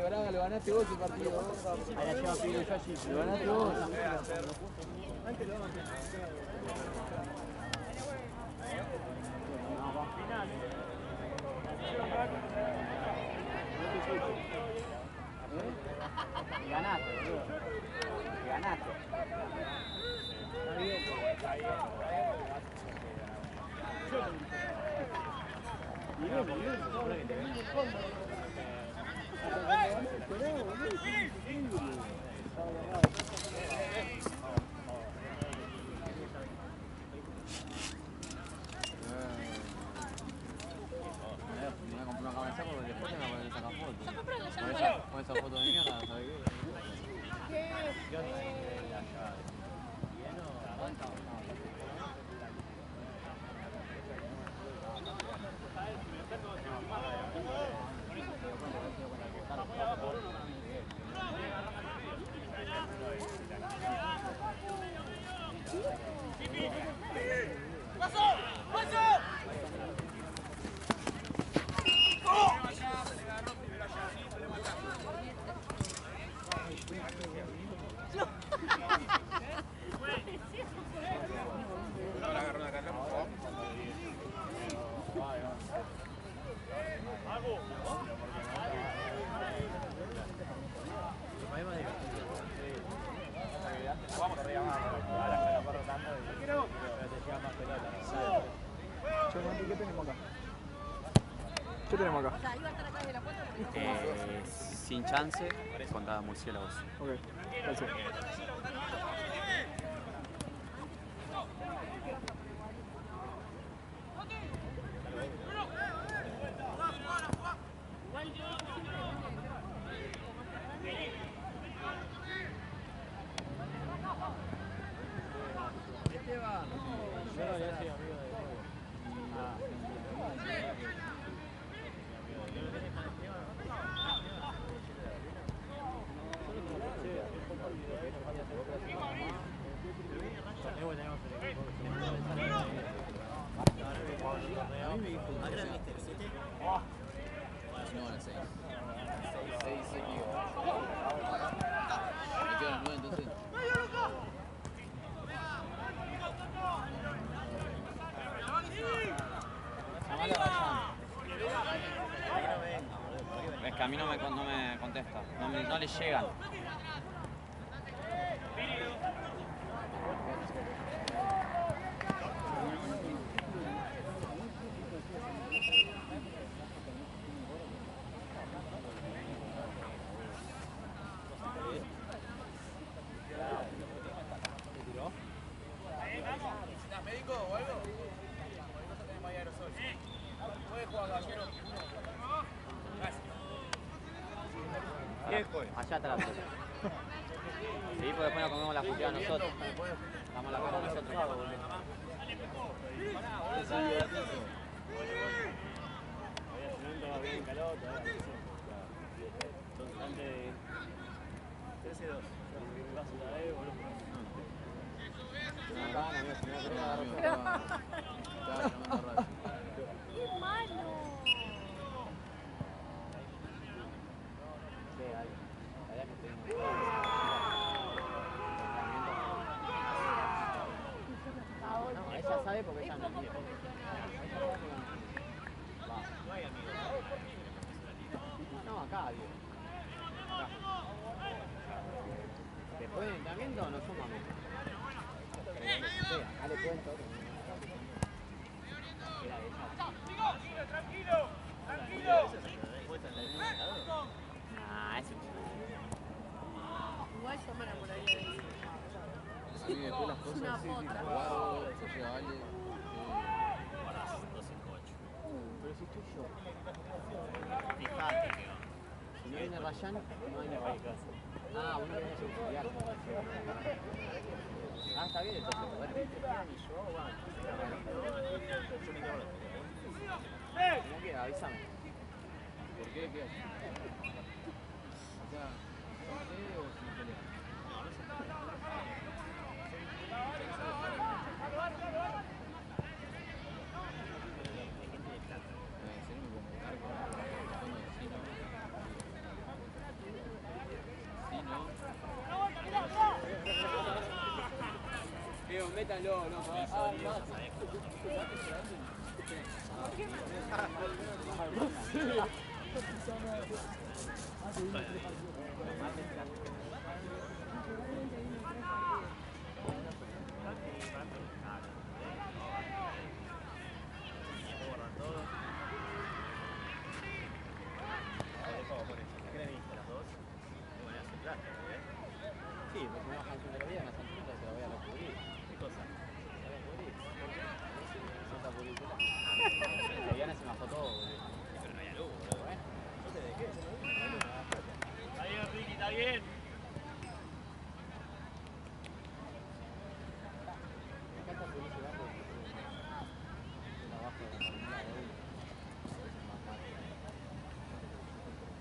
Braga, lo ganaste vos el partido. Ahí la lleva Pilo Yoshi. Lo ganaste vos. Final. Ganaste, boludo. Ganaste. Está bien. Está bien. Con esa foto de mierda, ¿sabes qué? ¿Qué tenemos acá? Sin chance contra murciélagos. Ok, gracias. Es que a mí no me contesta, no le llegan. Allá atrás. Sí, porque después nos comemos la fusión nosotros. Damos la cara nosotros. ¡Qué malo! No, ella sabe porque ella no quiere. No, acá, digo. Después del entrenamiento no sumamos. Acá le cuento. Tranquilo, tranquilo. Ah, eso. Igual yo me enamoraría de eso. Sí, después las cosas Una así, potra. jugado, se llega alguien. Pero si estoy yo. Fijate que si no viene Rayán, no hay nada. Ah, uno viene a estudiar. Ah, está bien, entonces, bueno. Tenés que avísame. ¿Por qué? ¿Qué haces? O sea, ¿con qué o sin pelea? Métanlo, loco. Sí, porque me bajan el primer día, me hacen fruta, se la voy a la cubrir. ¿Qué cosa? Se la voy a cubrir. Esa publicidad. La Diana se me bajó todo, boludo. Pero no hay luz, boludo. Bueno, yo te dejé. Está bien, Ricky, está bien. Me encanta publicidad porque se la bajo de la terminal de hoy. A veces más fácil.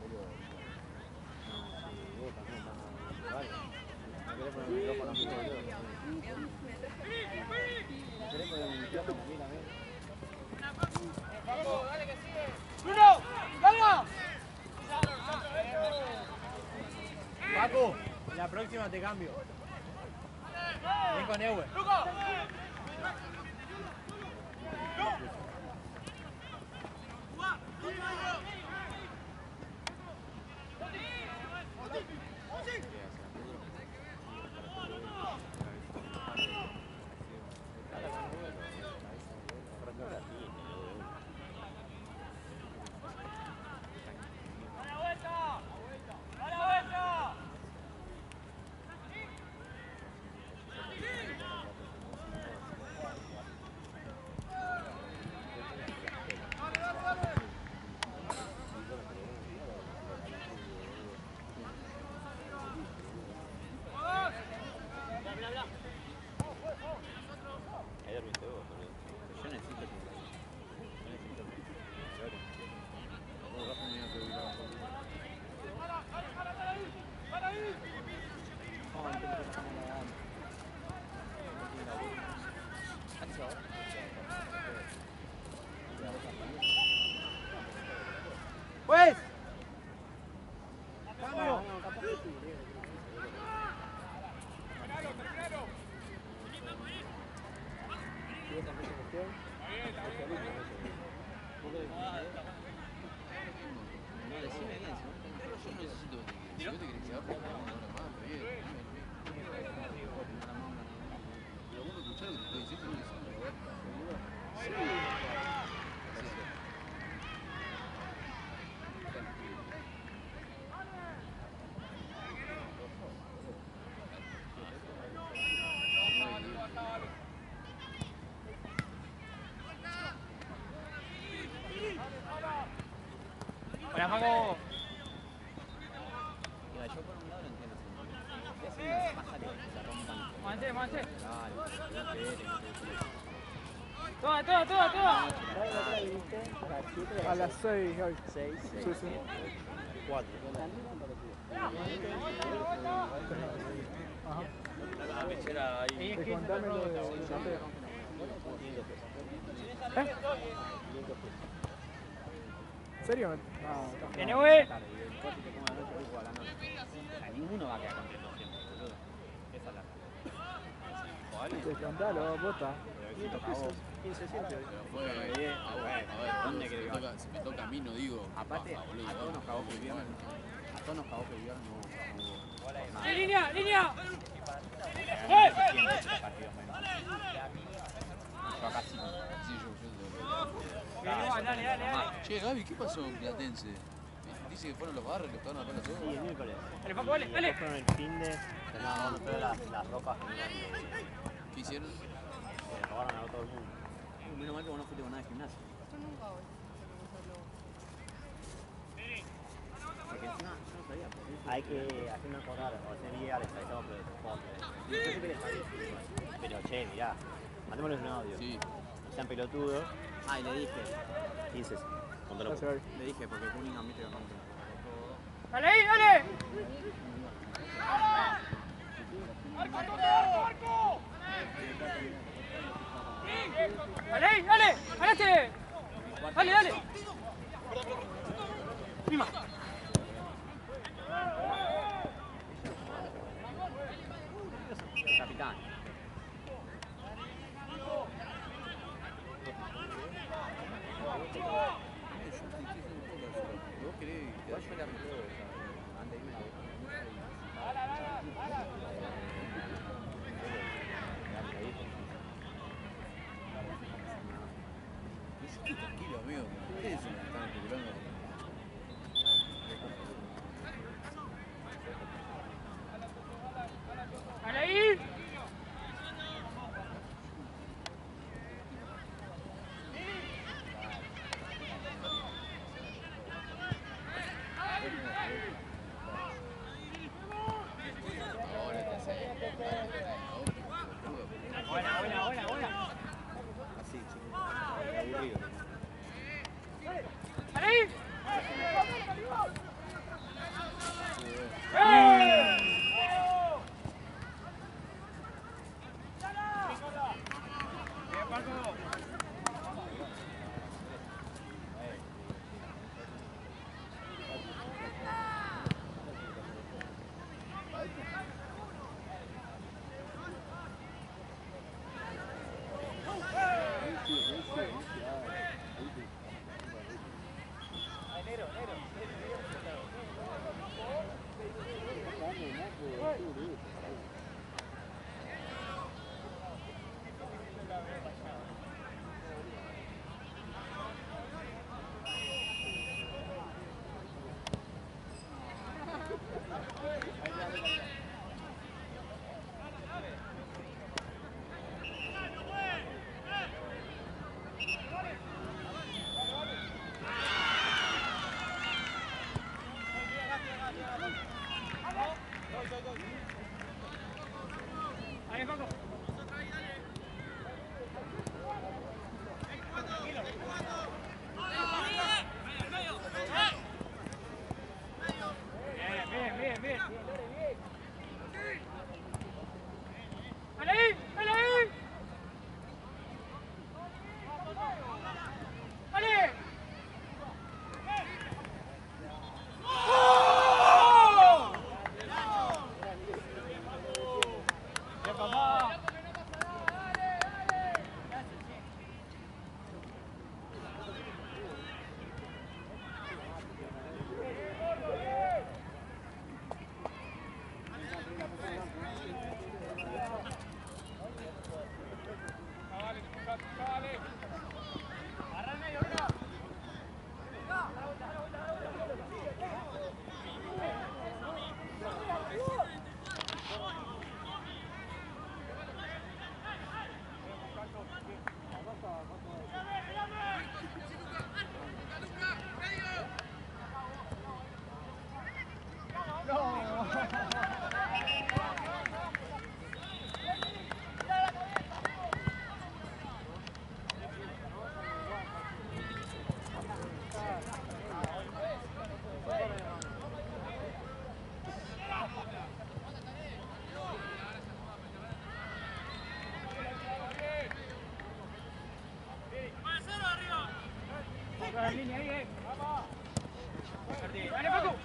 Boludo. No, sí, vos también estás vale. ¿Me querés poner el micrófono a mí, boludo? ¿Me querés poner el micrófono a mí también? ¡Bruno! ¡Gana! Paco, la próxima te cambio. Ven con Ewe. Pues. Cambio. No, decime bien, si no yo no necesito que yo te querés quedar por una hora más, pero bien. Pero vos no escuchás lo que te estoy diciendo, no Hola, Paco. mira, yo por un lado lo entiendo. Es una paja que se rompan. Mate, mate. Dale, no esperes. Toma, toma, toma, toma. A las 6 hoy. 6, Sí, sí. 4. Ajá. La pechera ahí. Descontame lo de Zapeo. ¿Eh? ¿En serio? No, Viene, güey. Ninguno va a quedar contento siempre, boludo. Esa es la realidad. descontalo, bota. 15 siempre. Fue bien. A ver, ¿Dónde querés que si me toca a mí, no digo. Aparte, paja, boludo, a todos nos cagó que el viernes. bueno. A todos nos cagó que el viernes no hubo nada. Línea, línea. Siempre estos partidos menos. Yo acá sí. Sí, yo Dale, dale, dale. Che, Gaby, ¿qué pasó en Platense? Dice que fueron los barrios que estaban acá todos. Sí, el miércoles. Dale, Paco, dale, dale. Fueron el fin de. No, pero las rocas que ¿Qué hicieron? le robaron a todo el mundo. Menos mal que vos no fuiste con nada de gimnasio. Yo nunca voy a Porque encima, yo no sabía. Hay que hacerme acordar, o ese día les avisamos por el transporte. No sé qué les parece, pero che, mirá, mandémosles un audio. Sí. No sean pelotudos. Ah, y le dije. 15, contalo. Gracias, Gaby. Le dije, porque Cunningham viste que rompe todo. Dale ahí, dale. Dale ahí, dale. Ganaste. Dale, dale. Prima. Capitán. vos querés Igual yo le aplico, o sea, antes de irme a buscar mucho y... Estoy tranquilo, amigo. Ustedes se me están especulando. ¡Ahí! Así, chico. Aburrido. ¡Ahí! Ahí, Paco. Bien, bien. ¡Ahí! ¡Ahí! ¡Ahí! La línea ahí, ¡dale, Paco!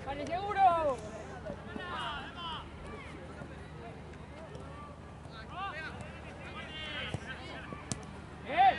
¡Dale, seguro! ¡Bien!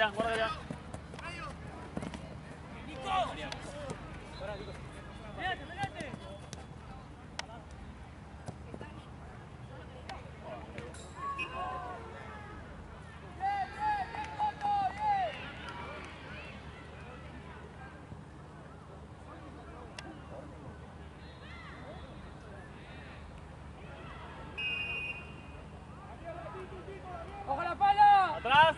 Capitán, guarda ya. ¡Ojo la pala! Atrás.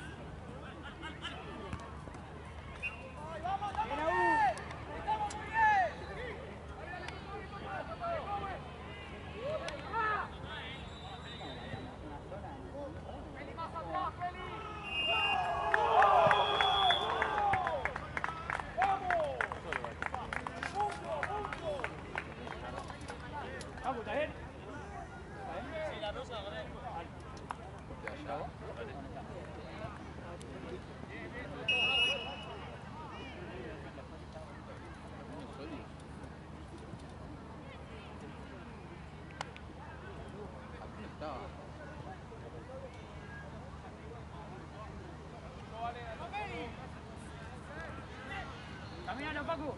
Vamos, ¿está bien? Camínalo, Paco.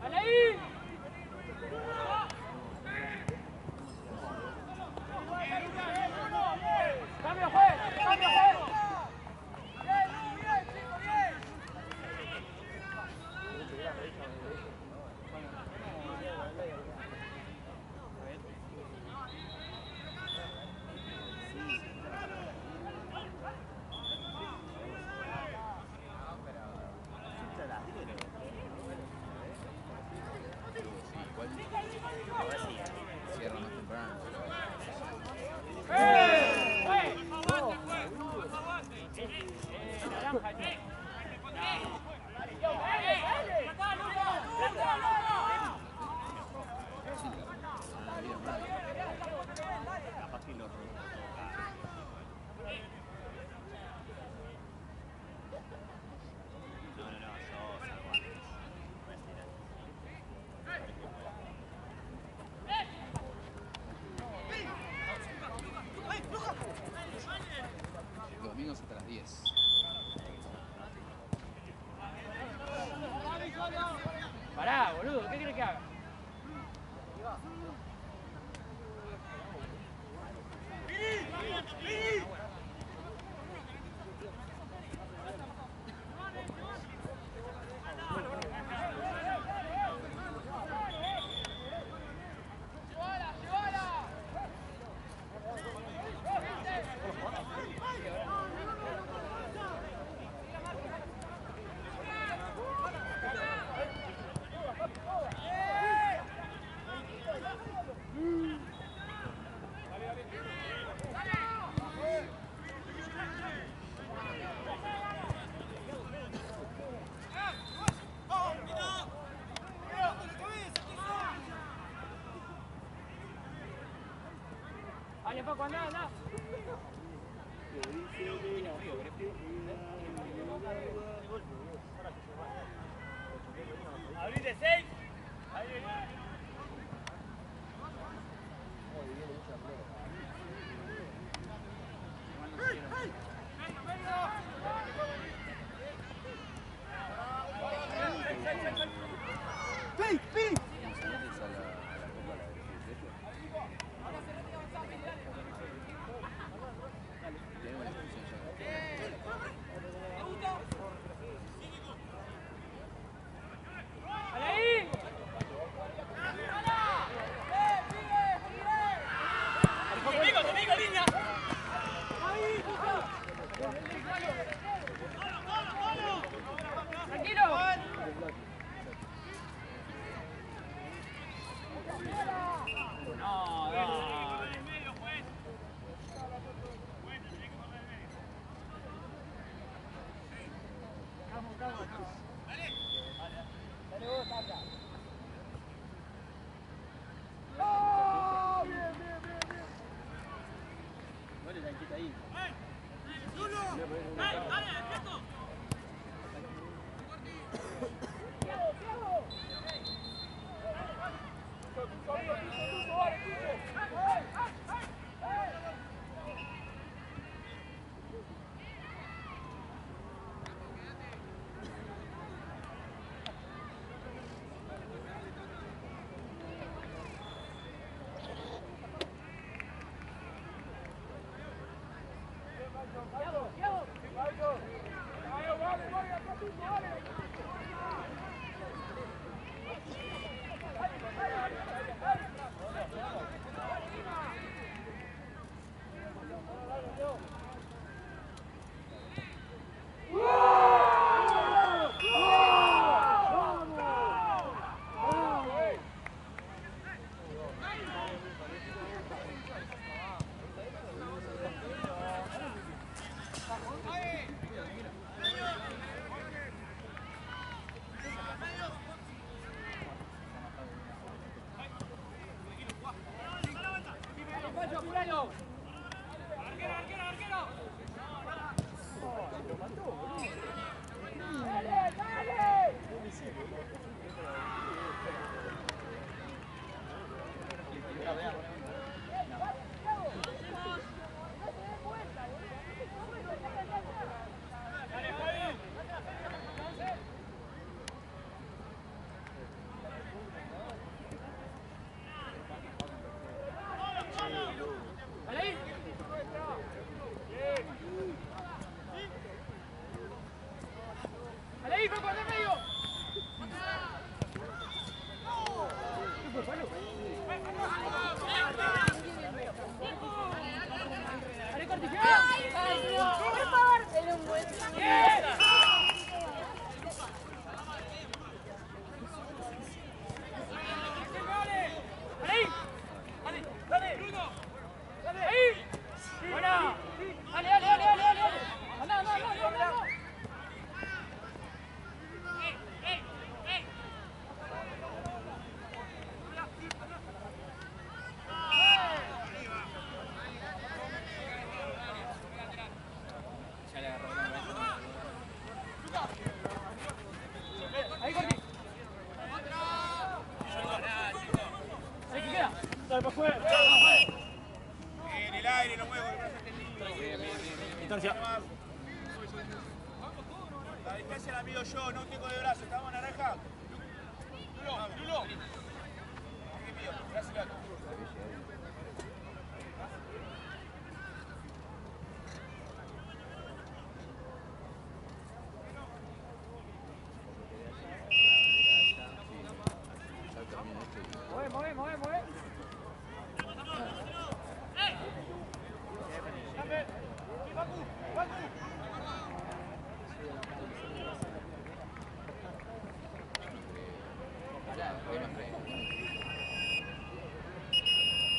¡Dale ahí! ¡Cambio, juez! ¡Cambio, juez! Cierran más temprano. Los domingos hasta las 10. Pará, boludo, ¿qué querés que haga? Dale, Paco, andá, andá. Abrite 6. ¡Dale ahí! arquero! ¡Arquero, arquero, arquero! ¡Dale, dale! En el aire lo muevo. Distancia. La distancia la mido yo, no tengo de brazo. ¿Estamos naranja? Lulo. Gracias, Gato. Mueve.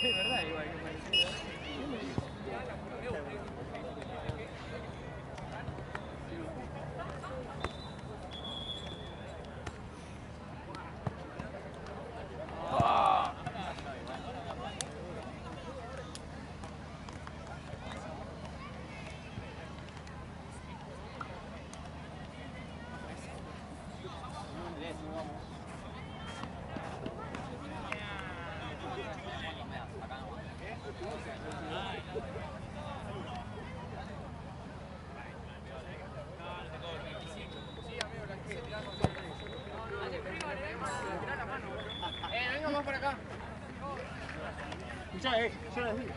Es verdad, igual que parecido. Venga más para acá. Escuchá, yo les digo.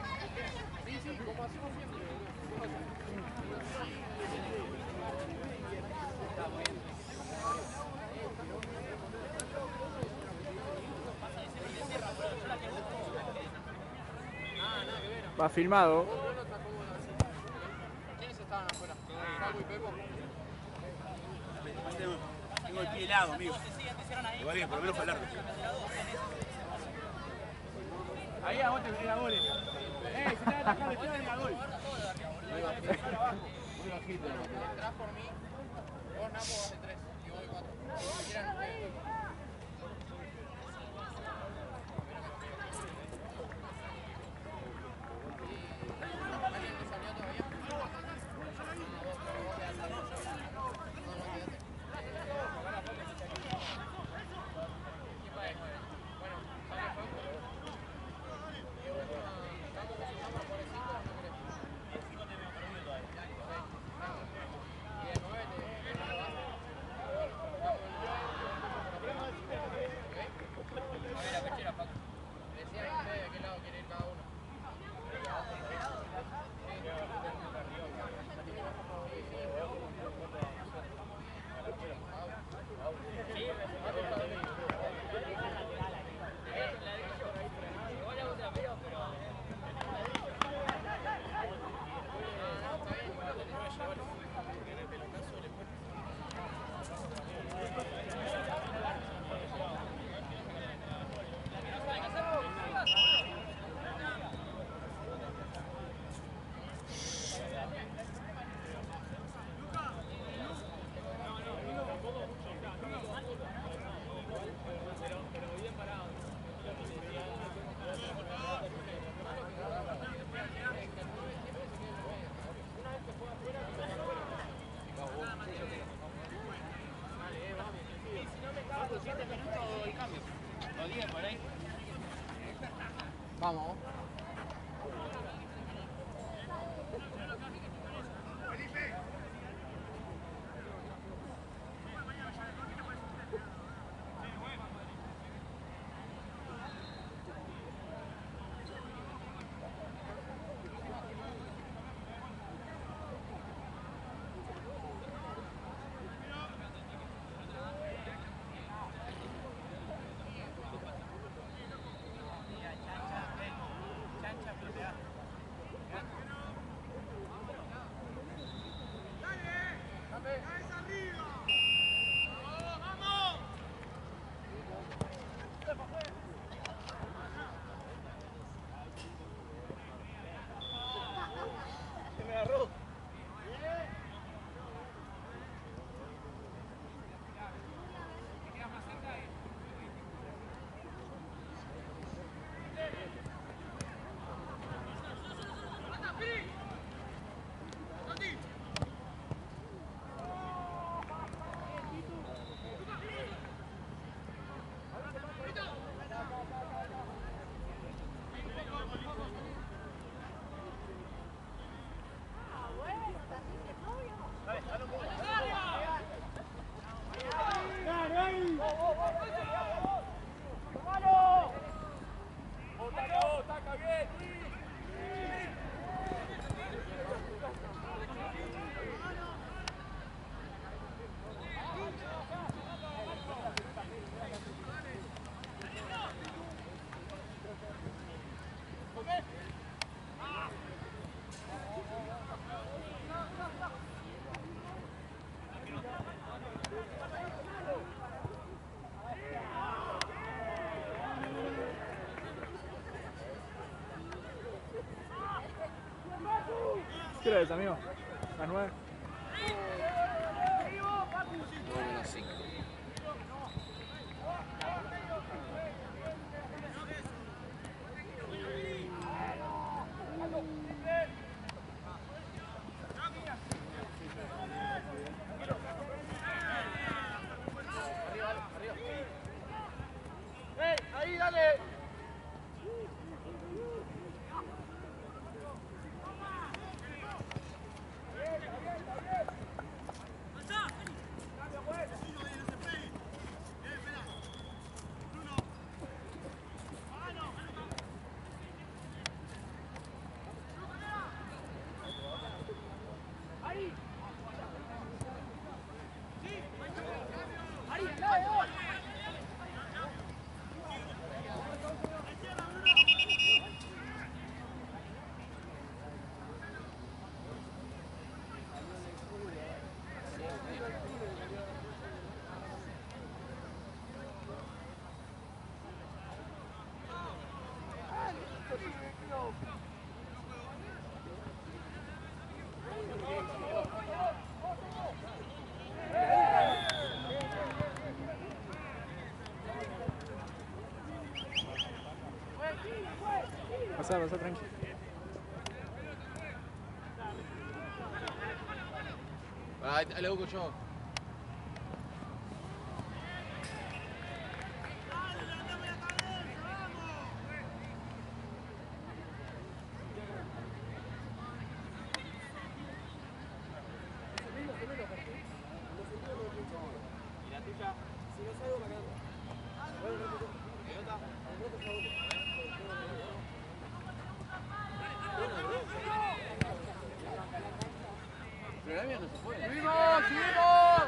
Va filmado. ¿Quiénes estaban afuera? ¿Salvo y Pepo? Tengo el pie helado, amigo. Igual bien, por lo menos para el arco. Ahí a vos te venía goles. Si estás atajando, te venía gol. Entrás por mí. Vos, Napo, vas de 3. Y vos de 4. Si quieran ustedes. ¿no? ¿Qué hora es, amigo? Las 9. 9:05. Ahí, dale. Pasá, tranqui. Ahí le busco yo. Pero la mía no se fue. ¡Subimos! ¡Subimos!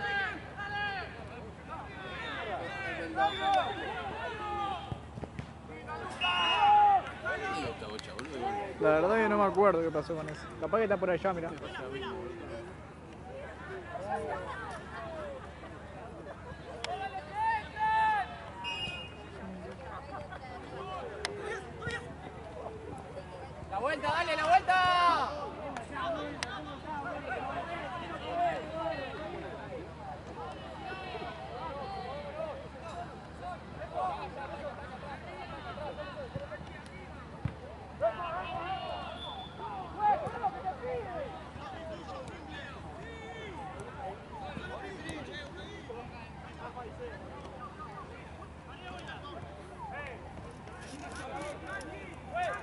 ¿Dónde está Bocha, boludo? La verdad que no me acuerdo qué pasó con eso. Capaz que está por allá, mirá. ¡La vuelta, dale, la vuelta!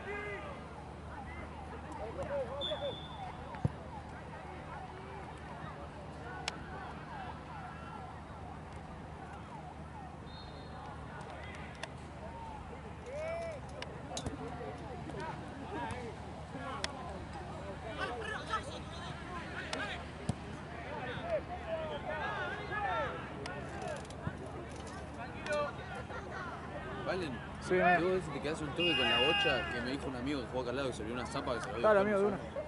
Hey! Valen. Sí, Y vos a veces te quedás un toque con la bocha que me dijo un amigo que jugó acá al lado que se vio una zapa que se lo había Claro, buscado amigo, de en una. zona.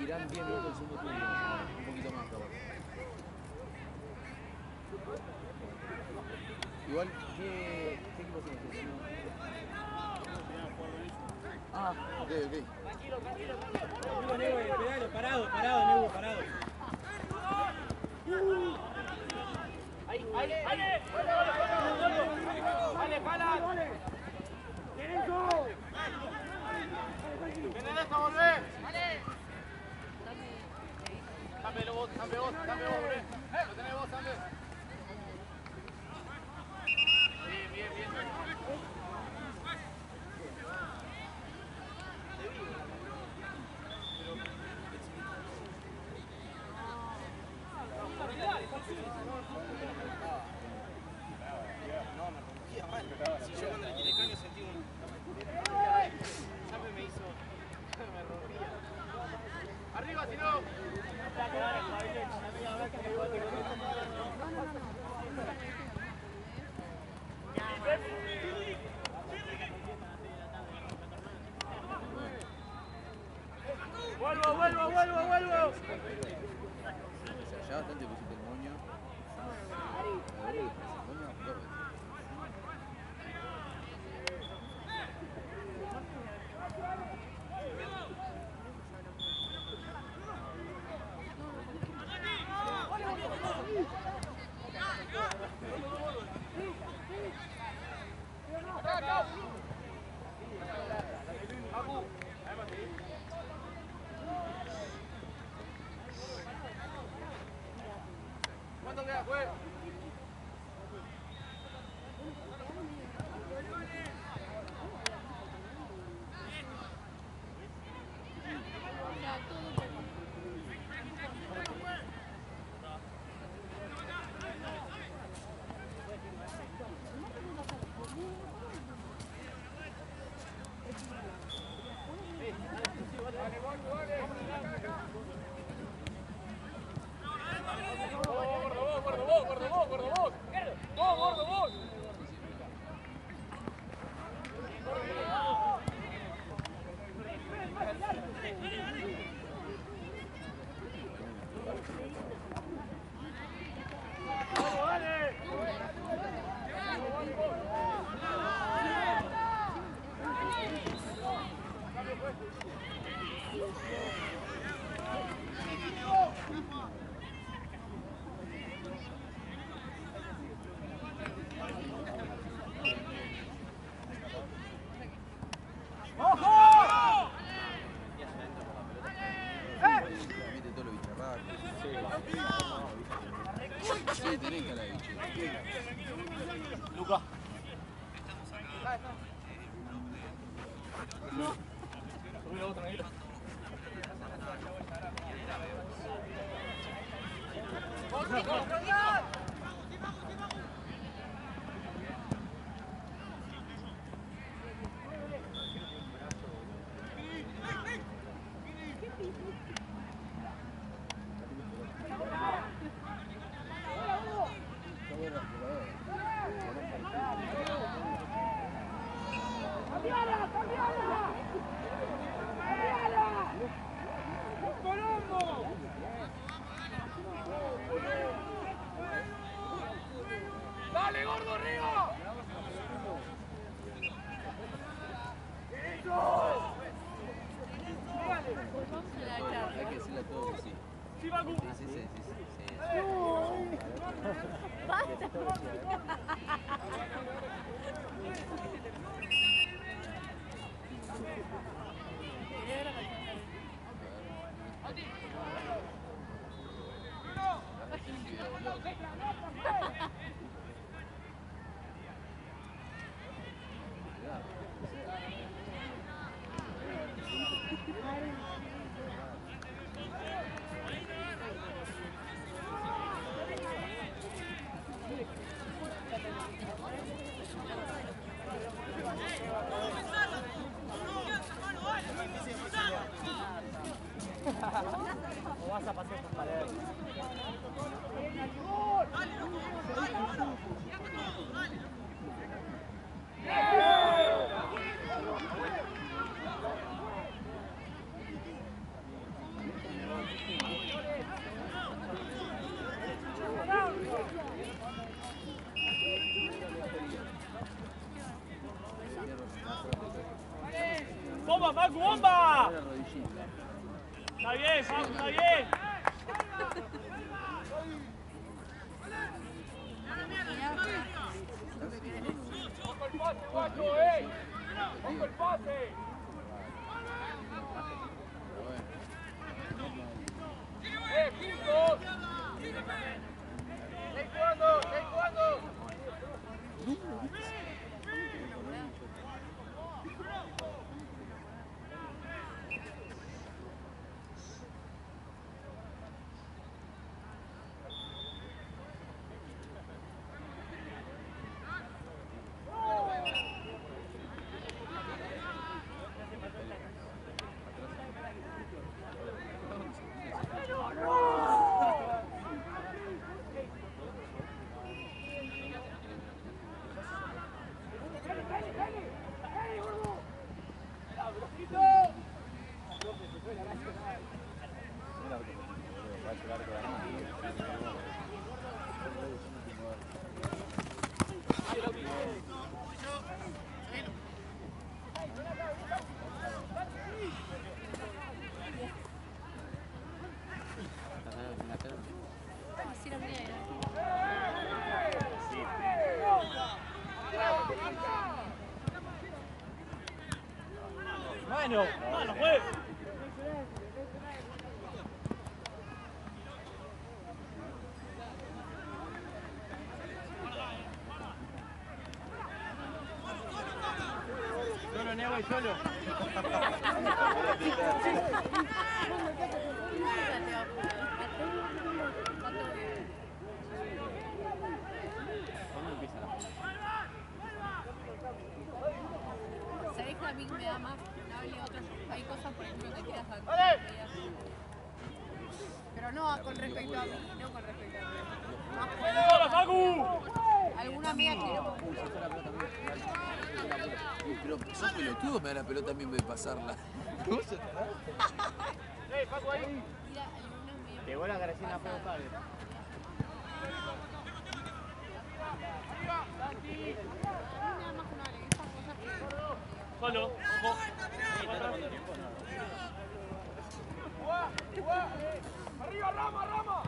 Irán 10 minutos el segundo turno, un poquito más capaz. Igual, ¿qué equipo se nos Ah, ok. Tranquilo, Nebo, parado, Nebo, parado. Ahí. Vale, pala. ¡Viene esta, volvé! Cámbialo vos, volvé. Lo tenés vos, Sambe. Bien. Si yo cuando le tiré caño sentí un... Sambe me hizo... me rompía. ¡Arriba, si no! ¡Vuelvo! Ya bastante pusiste el moño. ¿Cuánto queda, juez? Luca. Tranquilo. ¡Colombo! O vas a pasear con paredes. ¡Bomba, Facu, bomba! Está bien, Facu, está bien. ¡Ojo el pase! ¡Juntos! ¡Seguí jugando! ¡Seguí jugando! Bueno, ¡Mano, juez! solo Neo y solo. ¿Sabés que a mí me da más funable otras? Hay cosas, por ejemplo, que quieras hacer. Pero no con respecto a mí, no con respecto a mí. ¡Hola, Facu! Alguna amiga quiero. Pero sos pelotudo, me da la pelota también en vez de pasarla. Facu ahí. Mira, alguna amiga. Llegó la García fue tarde. Nada más funable, esas cosas que. Solo, ojo. ¡Arriba, Rama, Rama!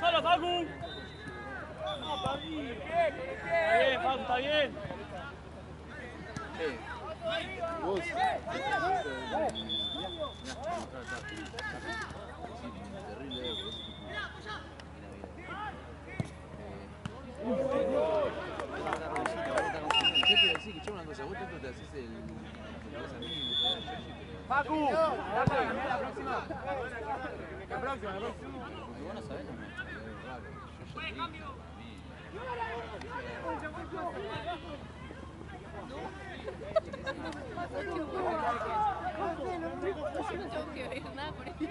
¡Solo, Facu! Está bien, Facu, está bien. Vos. Facu, la próxima. La próxima. Porque vos no sabés, no me. Yo ya te digo, a mí. Yo no tengo que ver nada por esto. ¿Qué?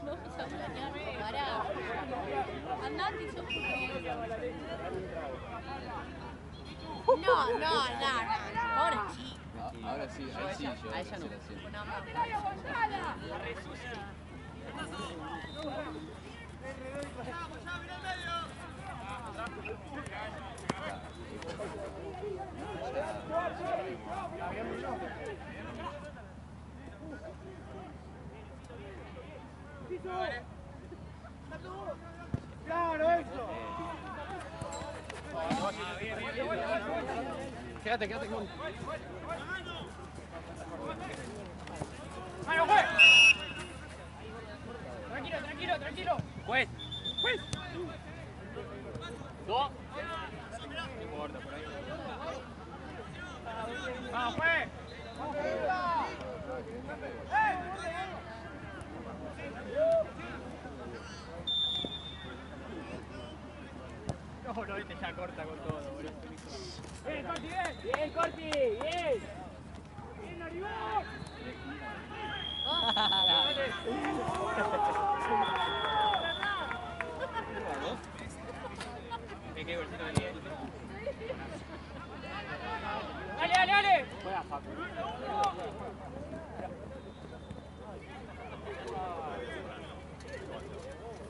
No, se planearme, pará. Andate y yo No. Pobre chico. Ahora sí, ahí sí, yo A ella no. hacer así. Bueno, ¡Claro, eso! Quédate con. ¡Mano, juez! Tranquilo. Juez. No. No importa, por ahí. ¡Vamos, juez! No, este ya corta con todo, boludo. ¡Bien, Corti, bien! ¡Bien, Corti! ¡Bien! ¡Bien, Naribón! ¿Qué bolsito de nivel? ¡Dale! Juega Facu.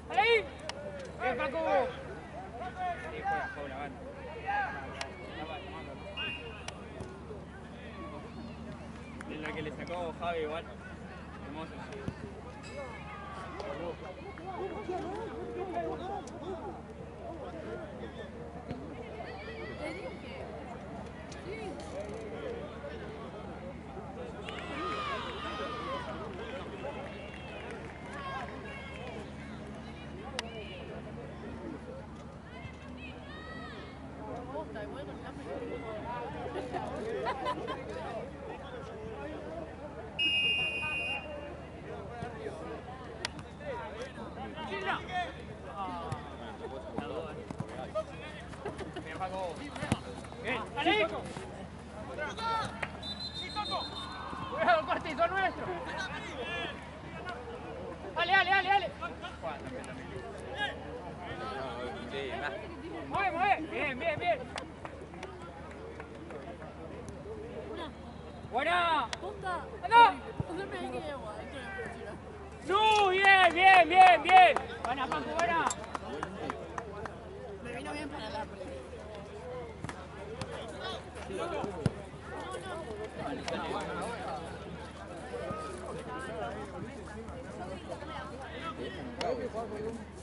¡Dale ahí! ¡Bien, Paco! Sí, juega Facu la banda. Es la que le sacó Javi igual. Hermoso. te dije. Sí. Posta, igual con la Bien, Facu. ¡Bien! ¡Dale ahí! ¡Cuidado, Corti, son nuestros! ¡Dale! ¡Mueve! ¡Bien! ¡Buena! Posta. ¡Anda! No me hay que llevar, esto no funciona. ¡No! ¡Bien! ¡Buena, Paco, buena! Me vino bien para la Te dejan un cabo.